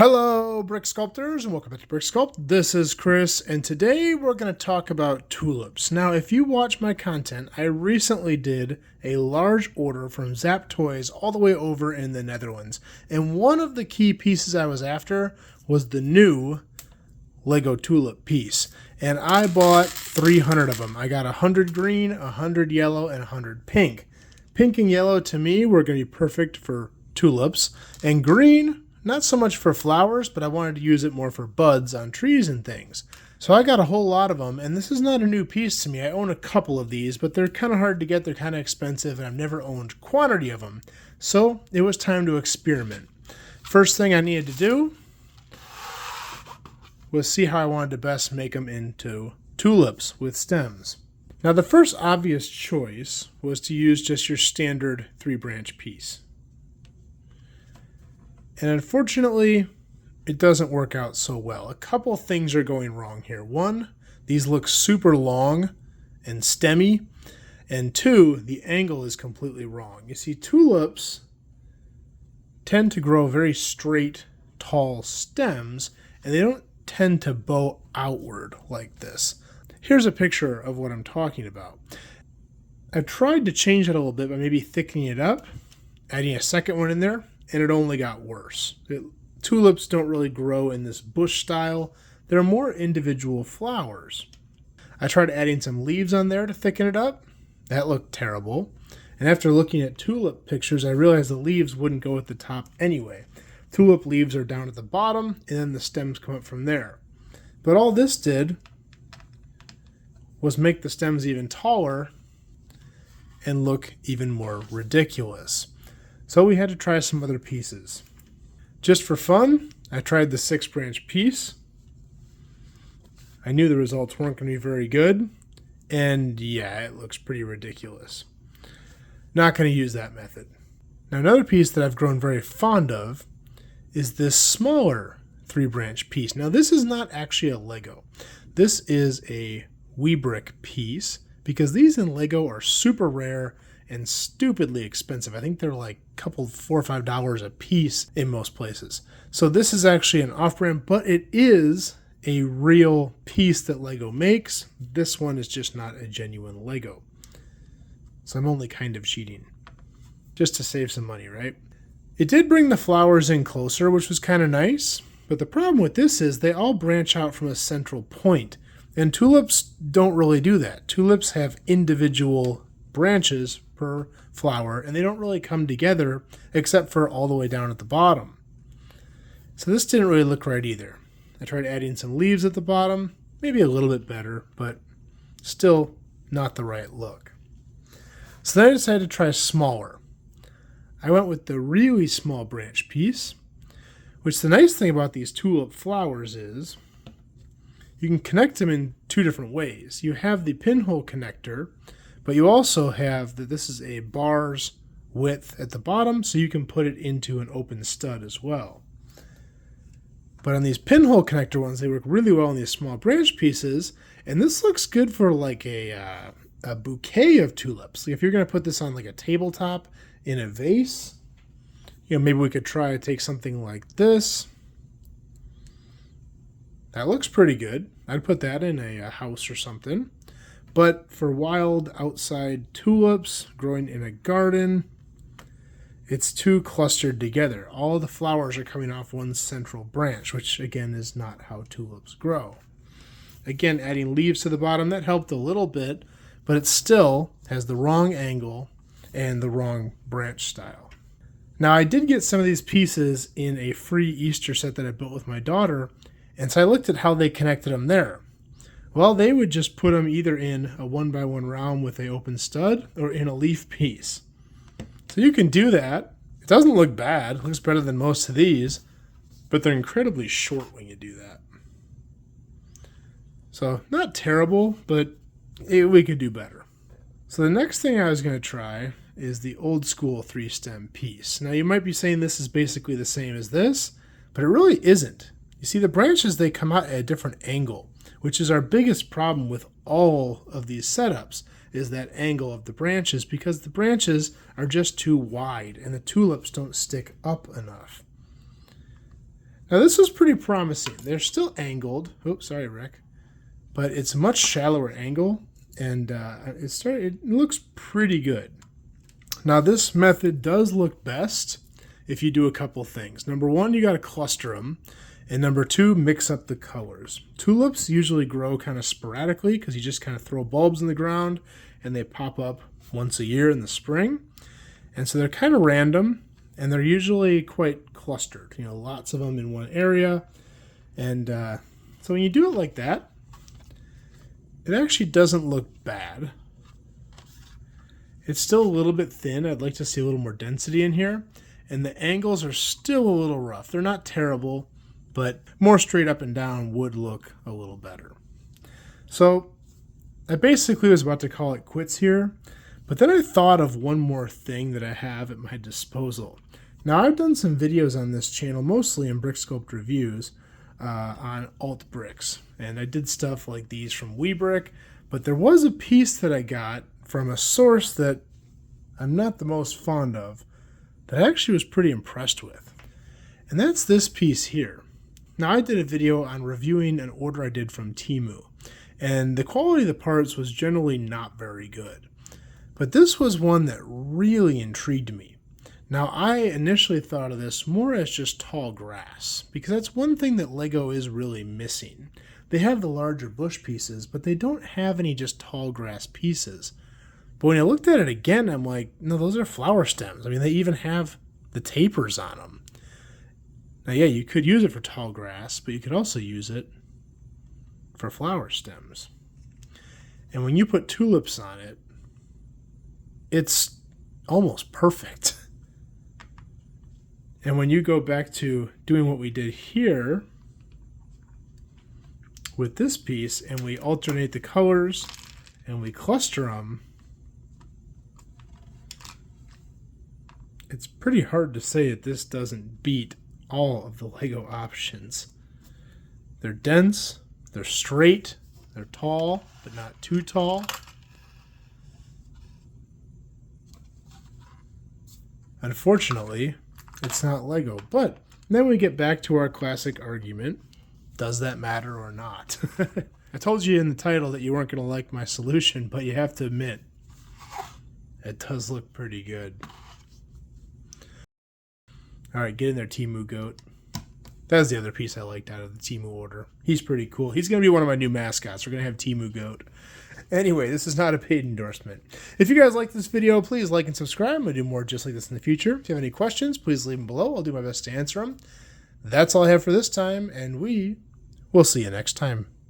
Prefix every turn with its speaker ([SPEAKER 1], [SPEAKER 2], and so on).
[SPEAKER 1] Hello, Brick Sculptors, and welcome back to Brick Sculpt. This is Chris, and today we're going to talk about tulips. Now, if you watch my content, I recently did a large order from Zap Toys all the way over in the Netherlands, and one of the key pieces I was after was the new Lego tulip piece, and I bought 300 of them. I got 100 green, 100 yellow, and 100 pink. Pink and yellow, to me, were going to be perfect for tulips, and green, not so much for flowers, but I wanted to use it more for buds on trees and things. So I got a whole lot of them, and this is not a new piece to me. I own a couple of these, but they're kind of hard to get. They're kind of expensive, and I've never owned quantity of them. So it was time to experiment. First thing I needed to do was see how I wanted to best make them into tulips with stems. Now, the first obvious choice was to use just your standard 3-branch piece. And unfortunately, it doesn't work out so well. A couple things are going wrong here. One, these look super long and stemmy. And two, the angle is completely wrong. You see, tulips tend to grow very straight, tall stems, and they don't tend to bow outward like this. Here's a picture of what I'm talking about. I've tried to change it a little bit by maybe thickening it up, adding a second one in there, and it only got worse. Tulips don't really grow in this bush style. They're more individual flowers. I tried adding some leaves on there to thicken it up. That looked terrible. And after looking at tulip pictures, I realized the leaves wouldn't go at the top anyway. Tulip leaves are down at the bottom, and then the stems come up from there. But all this did was make the stems even taller and look even more ridiculous. So we had to try some other pieces. Just for fun, I tried the 6-branch piece. I knew the results weren't going to be very good. And yeah, it looks pretty ridiculous. Not going to use that method. Now, another piece that I've grown very fond of is this smaller 3-branch piece. Now, this is not actually a Lego. This is a Freepik piece because these in Lego are super rare and stupidly expensive. I think they're like $4 or $5 a piece in most places. So this is actually an off-brand, but it is a real piece that Lego makes. This one is just not a genuine Lego. So I'm only kind of cheating, just to save some money, right? It did bring the flowers in closer, which was kind of nice. But the problem with this is they all branch out from a central point. And tulips don't really do that. Tulips have individual branches per flower, and they don't really come together except for all the way down at the bottom. So this didn't really look right either. I tried adding some leaves at the bottom, maybe a little bit better, but still not the right look. So then I decided to try smaller. I went with the really small branch piece, which the nice thing about these tulip flowers is you can connect them in 2 different ways. You have the pinhole connector, but you also have that this is a bar's width at the bottom, so you can put it into an open stud as well. But on these pinhole connector ones, they work really well on these small branch pieces, and this looks good for like a bouquet of tulips. Like if you're going to put this on like a tabletop in a vase, maybe we could try to take something like this. That looks pretty good. I'd put that in a house or something. But for wild outside tulips growing in a garden, it's too clustered together. All the flowers are coming off one central branch, which again is not how tulips grow. Again, adding leaves to the bottom, that helped a little bit, but it still has the wrong angle and the wrong branch style. Now, I did get some of these pieces in a free Easter set that I built with my daughter, and so I looked at how they connected them there. Well, they would just put them either in a 1x1 round with an open stud or in a leaf piece. So you can do that. It doesn't look bad. It looks better than most of these, but they're incredibly short when you do that. So not terrible, but we could do better. So the next thing I was going to try is the old school 3-stem piece. Now you might be saying this is basically the same as this, but it really isn't. You see, the branches, they come out at a different angle, which is our biggest problem with all of these setups, is that angle of the branches, because the branches are just too wide and the tulips don't stick up enough. Now this is pretty promising. They're still angled. Oops, sorry, Rick. But it's a much shallower angle, and it looks pretty good. Now this method does look best if you do a couple things. Number one, you got to cluster them. And number two, mix up the colors. Tulips usually grow kind of sporadically because you just kind of throw bulbs in the ground and they pop up once a year in the spring. And so they're kind of random and they're usually quite clustered, you know, lots of them in one area. And so when you do it like that, it actually doesn't look bad. It's still a little bit thin. I'd like to see a little more density in here. And the angles are still a little rough. They're not terrible, but more straight up and down would look a little better. So I basically was about to call it quits here, but then I thought of one more thing that I have at my disposal. Now I've done some videos on this channel, mostly in Brick Sculpt reviews, on alt bricks. And I did stuff like these from WeBrick, but there was a piece that I got from a source that I'm not the most fond of, that I actually was pretty impressed with. And that's this piece here. Now I did a video on reviewing an order I did from Temu, and the quality of the parts was generally not very good. But this was one that really intrigued me. Now I initially thought of this more as just tall grass, because that's one thing that Lego is really missing. They have the larger bush pieces, but they don't have any just tall grass pieces. But when I looked at it again, I'm like, no, those are flower stems. I mean, they even have the tapers on them. Now, yeah, you could use it for tall grass, but you could also use it for flower stems. And when you put tulips on it, it's almost perfect. And when you go back to doing what we did here with this piece, and we alternate the colors and we cluster them, it's pretty hard to say that this doesn't beat all of the Lego options. They're dense, they're straight, they're tall, but not too tall. Unfortunately, it's not Lego. But then we get back to our classic argument. Does that matter or not? I told you in the title that you weren't going to like my solution, but you have to admit, it does look pretty good. All right, get in there, Temu Goat. That was the other piece I liked out of the Temu order. He's pretty cool. He's going to be one of my new mascots. We're going to have Temu Goat. Anyway, this is not a paid endorsement. If you guys like this video, please like and subscribe. I'm going to do more just like this in the future. If you have any questions, please leave them below. I'll do my best to answer them. That's all I have for this time, and we will see you next time.